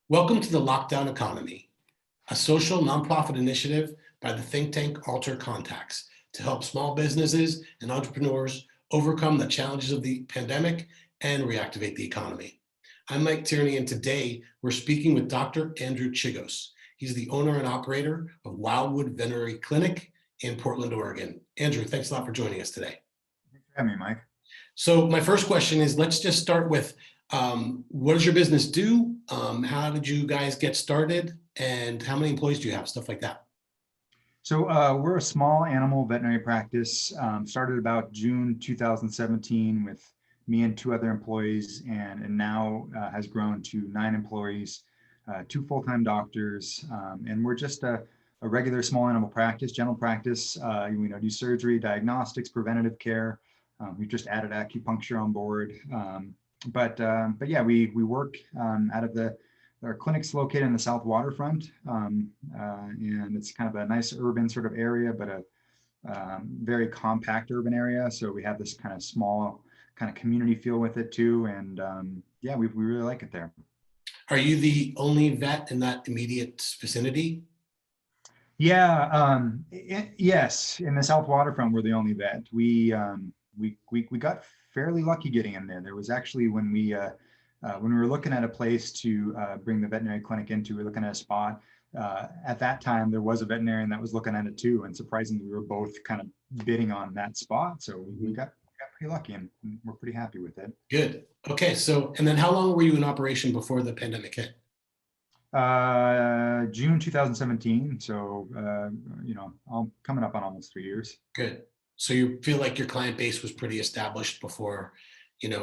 Welcome to the Lockdown Economy, a social nonprofit initiative by the think tank AlterContacts to help small businesses and entrepreneurs overcome the challenges of the pandemic and reactivate the economy. I'm Mike Tierney, and today we're speaking with Dr. Andrew Chigos. He's the owner and operator of Wildwood Veterinary Clinic in Portland, Oregon. Andrew, thanks a lot for joining us today. Thanks for having me, Mike. So my first question is, let's just start with what does your business do? How did you guys get started? And how many employees do you have? Stuff like that. So we're a small animal veterinary practice, started about June 2017 with me and two other employees, and now has grown to 9 employees, 2 full-time doctors, and we're just a regular small animal practice, general practice. Do surgery, diagnostics, preventative care. We've just added acupuncture on board. But yeah, we work out of our clinic's located in the South Waterfront, and it's kind of a nice urban sort of area, but a very compact urban area. So we have this kind of small kind of community feel with it too. And yeah, we really like it there. Are you the only vet in that immediate vicinity? Yeah, yes, in the South Waterfront, we're the only vet. We got fairly lucky getting in there. There was actually when we were looking at a place to bring the veterinary clinic into, we were looking at a spot. At that time, there was a veterinarian that was looking at it too, and surprisingly, we were both kind of bidding on that spot. So we got pretty lucky, and we're pretty happy with it. Good. Okay. So, and then how long were you in operation before the pandemic hit? June 2017. So I'm coming up on almost 3 years. Good. So you feel like your client base was pretty established before,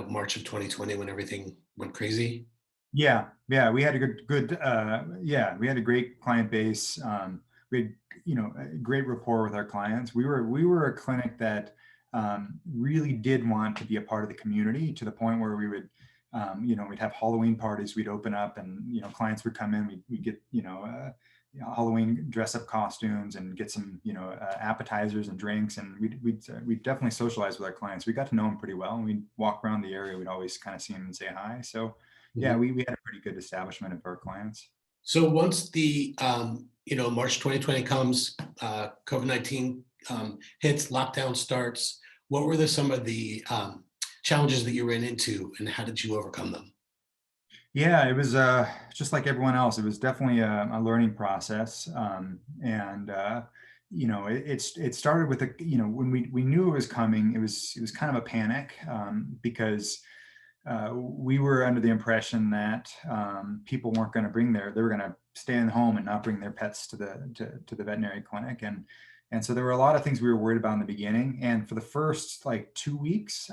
March of 2020 when everything went crazy? Yeah, we had a we had a great client base. We had, a great rapport with our clients. We were a clinic that really did want to be a part of the community, to the point where we would, we'd have Halloween parties. We'd open up, and clients would come in. We'd get Halloween dress up costumes and get some appetizers and drinks, and we'd definitely socialize with our clients. We got to know them pretty well, and we'd walk around the area. We'd always kind of see them and say hi. So yeah, we had a pretty good establishment of our clients. So once the March 2020 comes, COVID-19 hits, lockdown starts, what were some of the challenges that you ran into, and how did you overcome them? Yeah, it was just like everyone else. It was definitely a learning process, and it started with when we knew it was coming. It was kind of a panic, because we were under the impression that people weren't going to they were going to stay in home and not bring their pets to the veterinary clinic, and so there were a lot of things we were worried about in the beginning. And for the first like 2 weeks,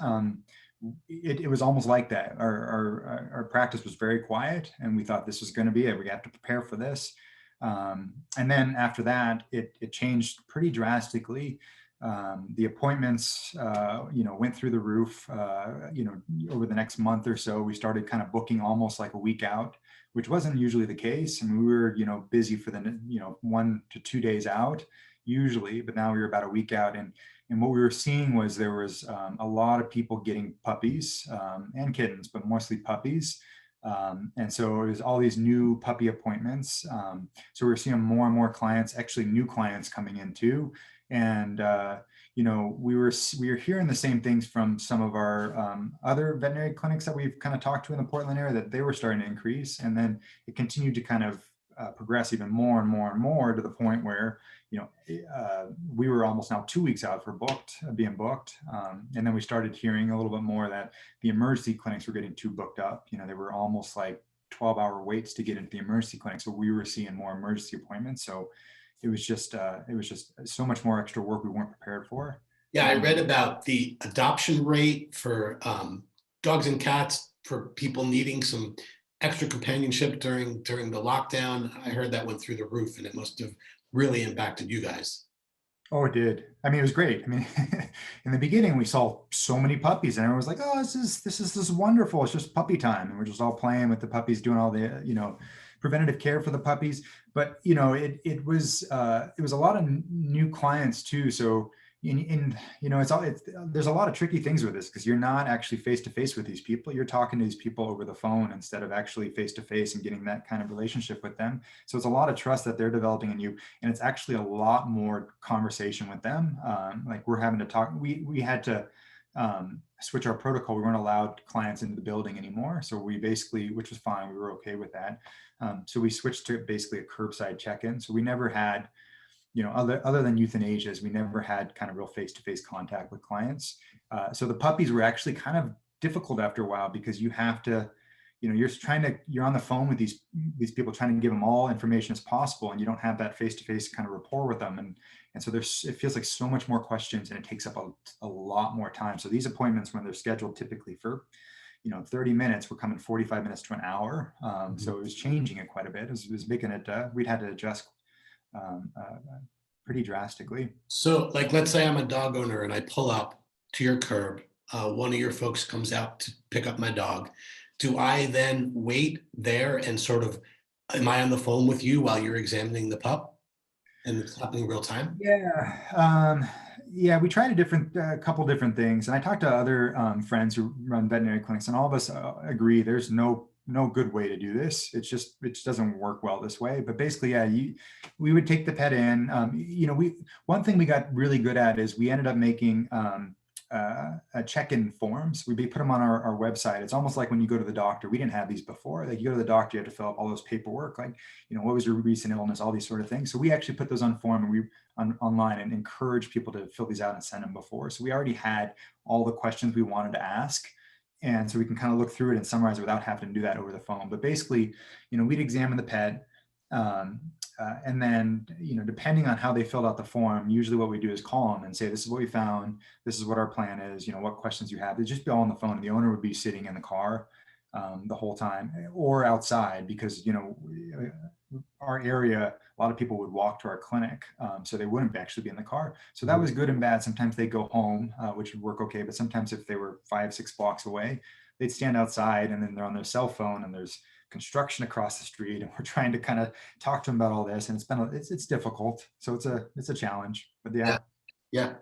it was almost like that. Our practice was very quiet, and we thought this was going to be it. We have to prepare for this. And then after that, it changed pretty drastically. The appointments, went through the roof. Over the next month or so, we started kind of booking almost like a week out, which wasn't usually the case. And we were, busy for the, 1 to 2 days out usually, but now we were about a week out. And what we were seeing was there was a lot of people getting puppies and kittens, but mostly puppies. And so it was all these new puppy appointments. So we were seeing more and more clients, actually new clients coming in too. And we were hearing the same things from some of our other veterinary clinics that we've kind of talked to in the Portland area, that they were starting to increase. And then it continued to kind of progress even more and more and more, to the point where we were almost now 2 weeks out for being booked. And then we started hearing a little bit more that the emergency clinics were getting too booked up. They were almost like 12-hour waits to get into the emergency clinic. So we were seeing more emergency appointments. So it was just so much more extra work we weren't prepared for. Yeah, I read about the adoption rate for dogs and cats, for people needing some extra companionship during the lockdown. I heard that went through the roof, and it must have really impacted you guys. Oh, it did. I mean, it was great. I mean, in the beginning, we saw so many puppies, and everyone was like, "Oh, this is wonderful. It's just puppy time," and we're just all playing with the puppies, doing all the preventative care for the puppies. But it was a lot of new clients too. So there's a lot of tricky things with this because you're not actually face to face with these people. You're talking to these people over the phone instead of actually face to face and getting that kind of relationship with them. So it's a lot of trust that they're developing in you, and it's actually a lot more conversation with them. Like we're having to talk. We had to switch our protocol. We weren't allowed clients into the building anymore. So we basically, which was fine. We were okay with that. So we switched to basically a curbside check-in. So we never had, other than euthanasias, we never had kind of real face-to-face contact with clients. So the puppies were actually kind of difficult after a while because you have to, you're on the phone with these people trying to give them all information as possible, and you don't have that face-to-face kind of rapport with them. And so it feels like so much more questions, and it takes up a lot more time. So these appointments, when they're scheduled typically for 30 minutes, we're coming 45 minutes to an hour. So it was changing it quite a bit. It was making it, we'd had to adjust pretty drastically. So like, let's say I'm a dog owner and I pull up to your curb. One of your folks comes out to pick up my dog. Do I then wait there and sort of, am I on the phone with you while you're examining the pup and it's happening real time? Yeah, we tried a couple different things, and I talked to other friends who run veterinary clinics, and all of us agree there's no good way to do this. It just doesn't work well this way. But basically, yeah, we would take the pet in. One thing we got really good at is we ended up making check-in forms. We put them on our website. It's almost like when you go to the doctor. We didn't have these before. Like you go to the doctor, you have to fill out all those paperwork, like, what was your recent illness, all these sort of things. So we actually put those on form, and we online and encourage people to fill these out and send them before. So we already had all the questions we wanted to ask. And so we can kind of look through it and summarize it without having to do that over the phone. But basically, we'd examine the pet. And then, depending on how they filled out the form, usually what we do is call them and say, this is what we found. This is what our plan is. What questions you have. They'd just be all on the phone. And the owner would be sitting in the car the whole time, or outside, because, our area, a lot of people would walk to our clinic. So they wouldn't actually be in the car. So that was good and bad. Sometimes they go home, which would work okay. But sometimes if they were 5-6 blocks away, they'd stand outside, and then they're on their cell phone, and there's construction across the street, and we're trying to kind of talk to them about all this, and it's difficult. So it's a challenge. But Yeah.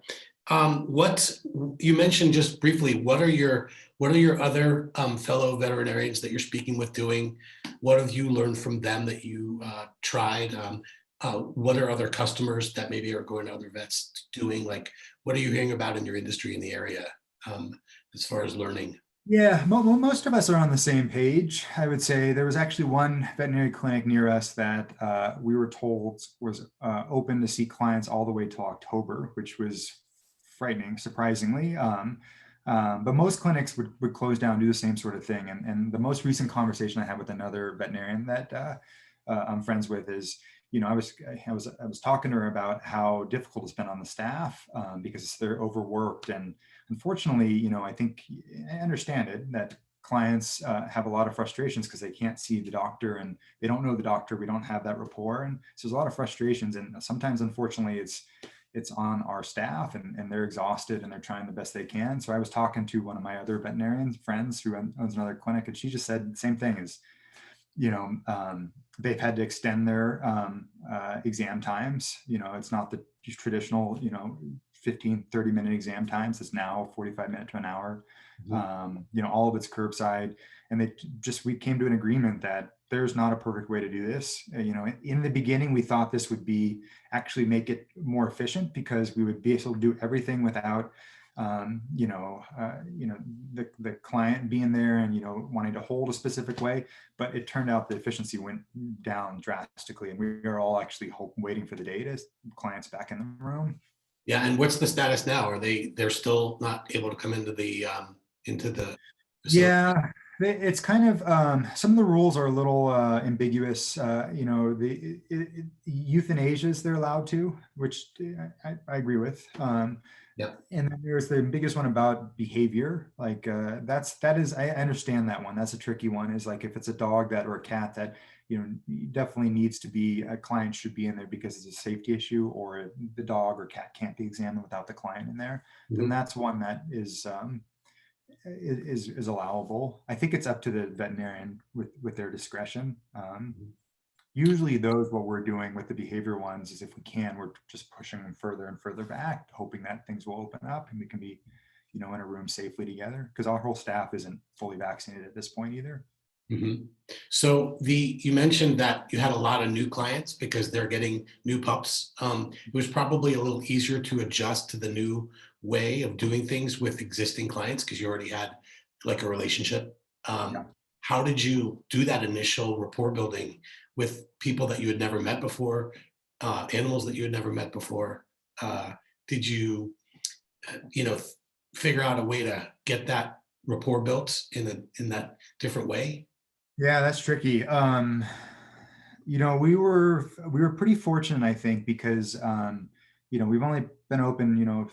What you mentioned just briefly, what are your other fellow veterinarians that you're speaking with doing? What have you learned from them that you tried? What are other customers that maybe are going to other vets doing? Like, what are you hearing about in your industry in the area as far as learning? Yeah, most of us are on the same page. I would say there was actually one veterinary clinic near us that we were told was open to see clients all the way till October, which was frightening, surprisingly. But most clinics would close down, do the same sort of thing. And the most recent conversation I had with another veterinarian that I'm friends with is, I was talking to her about how difficult it's been on the staff because they're overworked. And unfortunately, I think I understand it that clients have a lot of frustrations because they can't see the doctor and they don't know the doctor. We don't have that rapport, and so there's a lot of frustrations. And sometimes, unfortunately, it's on our staff, and they're exhausted and they're trying the best they can. So I was talking to one of my other veterinarian friends who owns another clinic, and she just said the same thing: is they've had to extend their exam times. It's not the traditional 15-30 minute exam times. It's now 45 minutes to an hour. All of it's curbside, and we came to an agreement that there's not a perfect way to do this. In the beginning, we thought this would be actually make it more efficient because we would be able to do everything without the client being there and wanting to hold a specific way. But it turned out the efficiency went down drastically, and we are all actually waiting for the day to clients back in the room. Yeah, and what's the status now? Are they're still not able to come into the facility? Yeah, it's kind of some of the rules are a little ambiguous. Euthanasias they're allowed to, which I agree with. Yep. And then there's the biggest one about behavior. Like that is I understand that one. That's a tricky one. Is like if it's a dog or a cat that definitely needs to be, a client should be in there because it's a safety issue, or the dog or cat can't be examined without the client in there. Then that's one that is allowable. I think it's up to the veterinarian with their discretion. Usually those, what we're doing with the behavior ones is if we can, we're just pushing them further and further back, hoping that things will open up and we can be, in a room safely together, because our whole staff isn't fully vaccinated at this point either. Mhm. So you mentioned that you had a lot of new clients because they're getting new pups. It was probably a little easier to adjust to the new way of doing things with existing clients because you already had like a relationship. Yeah. How did you do that initial rapport building with people that you had never met before, animals that you had never met before? Did you, you know, figure out a way to get that rapport built in that different way? Yeah, that's tricky. We were pretty fortunate, I think, because we've only been open,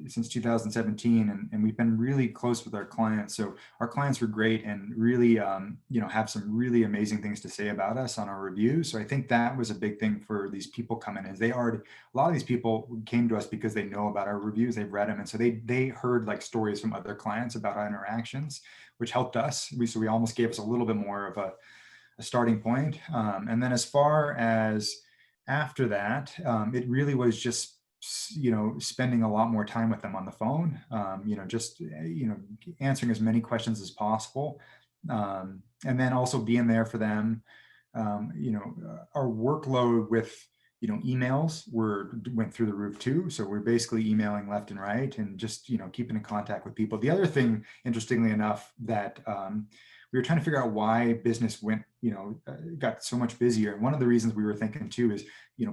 since 2017, and we've been really close with our clients. So our clients were great and really, have some really amazing things to say about us on our reviews. So I think that was a big thing for these people coming in. A lot of these people came to us because they know about our reviews, they've read them, and so they heard like stories from other clients about our interactions, which helped us. So we almost gave us a little bit more of a starting point. And then as far as after that, it really was just spending a lot more time with them on the phone, just answering as many questions as possible, and then also being there for them. Our workload with emails went through the roof too. So we're basically emailing left and right and just keeping in contact with people. The other thing, interestingly enough, that we were trying to figure out why business got so much busier. And one of the reasons we were thinking too is,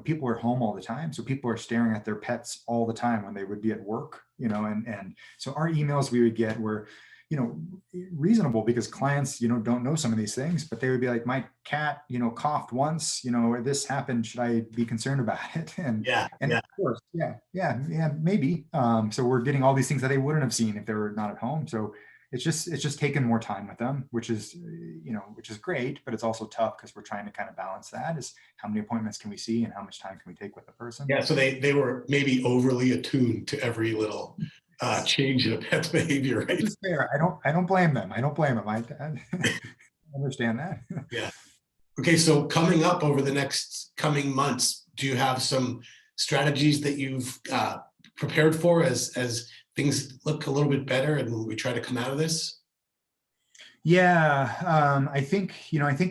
people are home all the time. So people are staring at their pets all the time when they would be at work, and so our emails we would get were, reasonable because clients, don't know some of these things, but they would be like, my cat, coughed once, this happened. Should I be concerned about it? Yeah, And yeah. of course, yeah, maybe. So we're getting all these things that they wouldn't have seen if they were not at home. So it's just taken more time with them, which is great, but it's also tough because we're trying to kind of balance that, is how many appointments can we see and how much time can we take with the person. Yeah, so they were maybe overly attuned to every little change in a pet's behavior, Which right? is fair. I don't blame them. I understand that. Yeah. Okay, so coming up over the next coming months, do you have some strategies that you've prepared for as things look a little bit better and we try to come out of this? Yeah, I think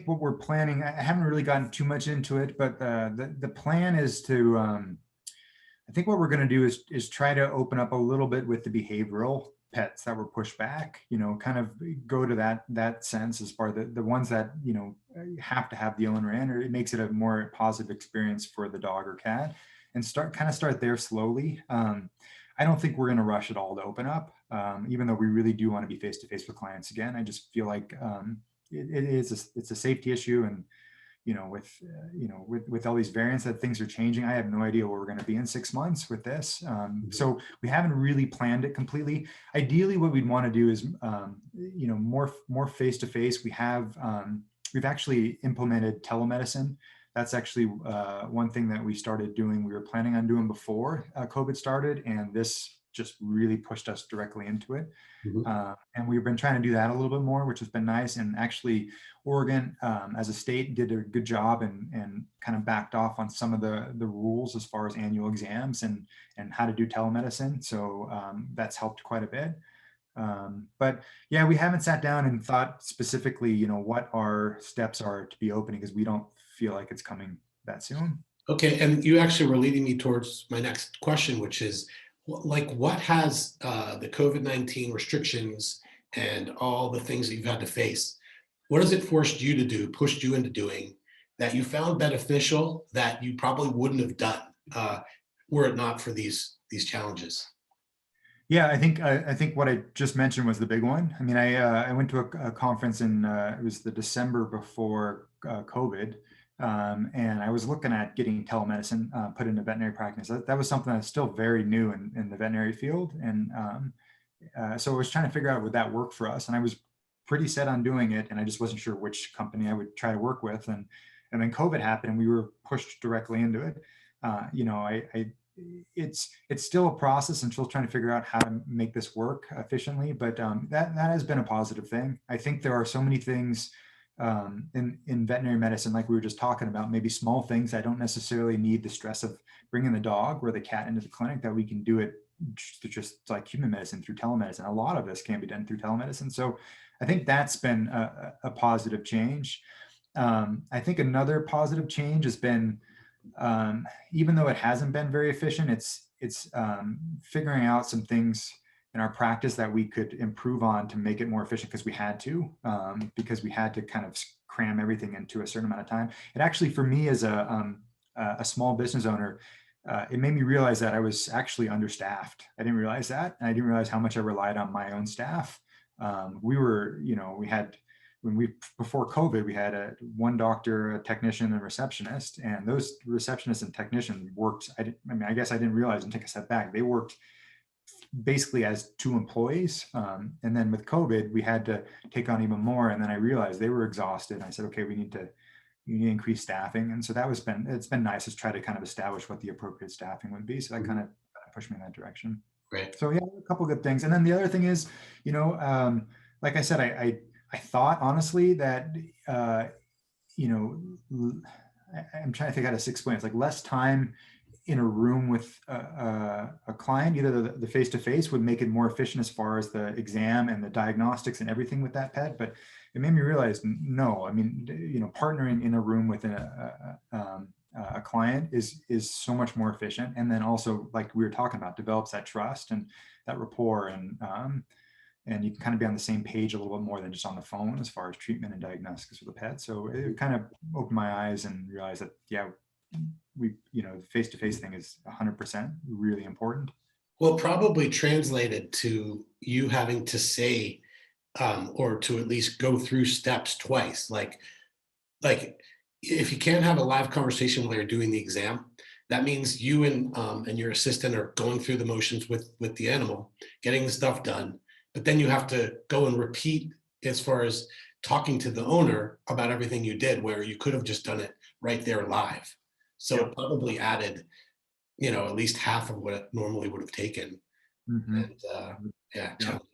what we're planning, I haven't really gotten too much into it, but the plan is to, I think what we're going to do is try to open up a little bit with the behavioral pets that were pushed back, kind of go to that sense as far the ones that, have to have the owner in, or it makes it a more positive experience for the dog or cat, and start there slowly. I don't think we're going to rush it all to open up, even though we really do want to be face to face with clients again. I just feel like it's a safety issue, and with all these variants that things are changing, I have no idea where we're going to be in 6 months with this. So we haven't really planned it completely. Ideally, what we'd want to do is, more face to face. We've actually implemented telemedicine. That's actually one thing that we started doing. We were planning on doing before COVID started, and this just really pushed us directly into it. Mhm. And we've been trying to do that a little bit more, which has been nice. And actually, Oregon, as a state, did a good job and kind of backed off on some of the rules as far as annual exams and how to do telemedicine. So that's helped quite a bit. But yeah, we haven't sat down and thought specifically, what our steps are to be opening, because we don't feel like it's coming that soon. Okay, and you actually were leading me towards my next question, which is like what has the COVID-19 restrictions and all the things that you've had to face, what has it forced you to do, pushed you into doing that you found beneficial that you probably wouldn't have done were it not for these challenges? Yeah, I think what I just mentioned was the big one. I mean, I went to a conference in it was the December before COVID, and I was looking at getting telemedicine put into veterinary practice. That was something that's still very new in the veterinary field, and so I was trying to figure out would that work for us, and I was pretty set on doing it, and I just wasn't sure which company I would try to work with, and then COVID happened, and we were pushed directly into it. I it's still a process and still trying to figure out how to make this work efficiently, but that has been a positive thing. I think there are so many things in veterinary medicine, like we were just talking about, maybe small things I don't necessarily need the stress of bringing the dog or the cat into the clinic, that we can do it just like human medicine through telemedicine. A lot of this can be done through telemedicine. So I think that's been a positive change. I think another positive change has been, even though it hasn't been very efficient, it's figuring out some things in our practice that we could improve on to make it more efficient, because we had to kind of cram everything into a certain amount of time. It actually, for me as a small business owner, it made me realize that I was actually understaffed. I didn't realize that, and I didn't realize how much I relied on my own staff. Before COVID, we had one doctor, a technician, and a receptionist, and those receptionists and technicians worked. I guess I didn't realize, and take a step back, they worked basically as two employees. And then with COVID, we had to take on even more. And then I realized they were exhausted. And I said, okay, we need to increase staffing. And so it's been nice to try to kind of establish what the appropriate staffing would be. So that kind of pushed me in that direction. Great. So yeah, a couple of good things. And then the other thing is, like I said, I thought honestly that, I'm trying to think how to explain. It's like less time in a room with a client, either the face-to-face would make it more efficient as far as the exam and the diagnostics and everything with that pet. But it made me realize, no, I mean, partnering in a room with a client is so much more efficient. And then also, like we were talking about, develops that trust and that rapport, and you can kind of be on the same page a little bit more than just on the phone as far as treatment and diagnostics with the pet. So it kind of opened my eyes and realized that, yeah, the face-to-face thing is 100% really important. Well, probably translated to you having to say, or to at least go through steps twice. Like if you can't have a live conversation while you're doing the exam, that means you and your assistant are going through the motions with the animal, getting the stuff done. But then you have to go and repeat as far as talking to the owner about everything you did, where you could have just done it right there live. So Yeah. it probably added, at least half of what it normally would have taken. Mm-hmm. And yeah, Yeah. challenging.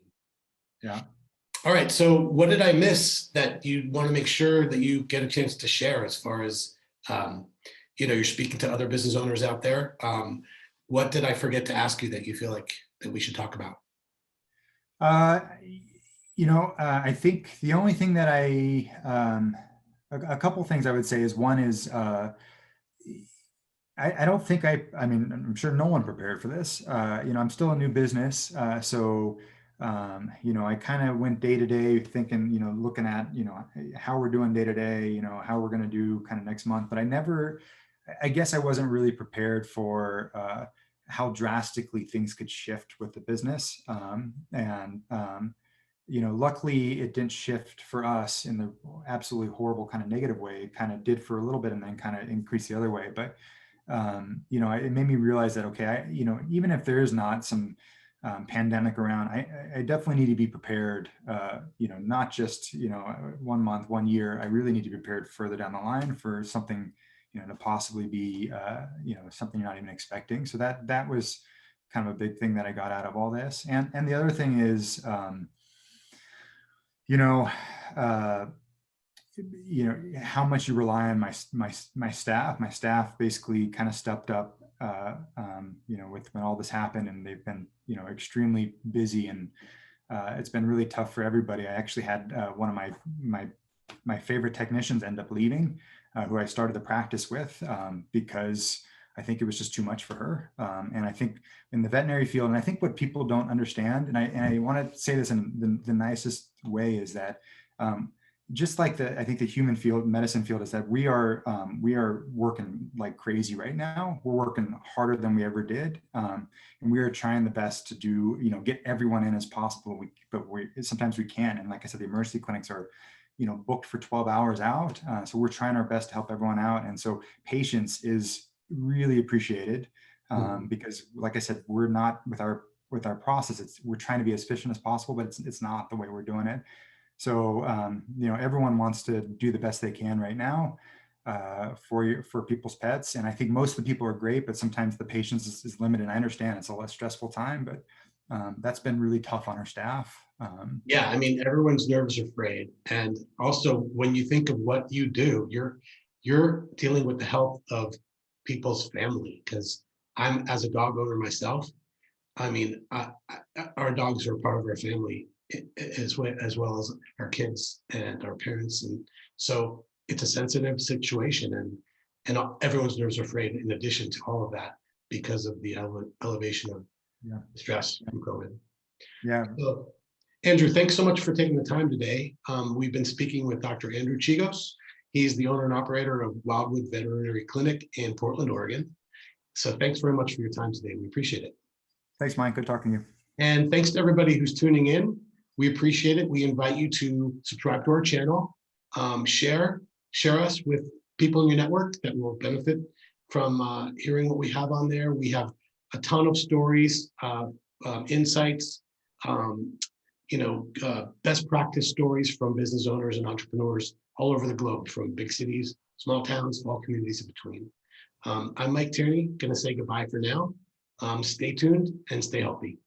Yeah. All right. So what did I miss that you want to make sure that you get a chance to share as far as, you're speaking to other business owners out there? What did I forget to ask you that you feel like that we should talk about? I think the only thing that a couple things I would say is, one is, I don't think I mean, I'm sure no one prepared for this. I'm still a new business. I kind of went day to day thinking, looking at, how we're doing day to day, how we're going to do kind of next month. But I guess I wasn't really prepared for how drastically things could shift with the business. Luckily it didn't shift for us in the absolutely horrible kind of negative way. It kind of did for a little bit and then kind of increased the other way. But it made me realize that, okay, even if there is not some pandemic around, I definitely need to be prepared, not just, 1 month, 1 year. I really need to be prepared further down the line for something, to possibly be, something you're not even expecting. So that was kind of a big thing that I got out of all this. And the other thing is, how much you rely on my staff. My staff basically kind of stepped up, with when all this happened, and they've been, extremely busy, and it's been really tough for everybody. I actually had one of my favorite technicians end up leaving, who I started the practice with, because I think it was just too much for her. And I think in the veterinary field, and I think what people don't understand, and I want to say this in the nicest way, is that just like I think the human field, medicine field, is that we are working like crazy right now. We're working harder than we ever did, and we are trying the best to do, get everyone in as possible. But sometimes we can't. And like I said, the emergency clinics are, booked for 12 hours out. So we're trying our best to help everyone out. And so patience is really appreciated, because, like I said, we're not with our process. We're trying to be as efficient as possible, but it's not the way we're doing it. So, everyone wants to do the best they can right now for people's pets. And I think most of the people are great, but sometimes the patience is limited. I understand it's a less stressful time, but that's been really tough on our staff. Yeah, I mean, everyone's nerves are frayed. And also when you think of what you do, you're dealing with the health of people's family. Because I'm, as a dog owner myself, I mean, our dogs are part of our family as well as our kids and our parents. And so it's a sensitive situation, and everyone's nerves are frayed in addition to all of that because of the elevation of Yeah. stress from COVID. Yeah. So, Andrew, thanks so much for taking the time today. We've been speaking with Dr. Andrew Chigos. He's the owner and operator of Wildwood Veterinary Clinic in Portland, Oregon. So thanks very much for your time today. We appreciate it. Thanks, Mike. Good talking to you. And thanks to everybody who's tuning in. We appreciate it. We invite you to subscribe to our channel, share us with people in your network that will benefit from hearing what we have on there. We have a ton of stories, insights, best practice stories from business owners and entrepreneurs all over the globe, from big cities, small towns, small communities in between. I'm Mike Tierney, going to say goodbye for now. Stay tuned and stay healthy.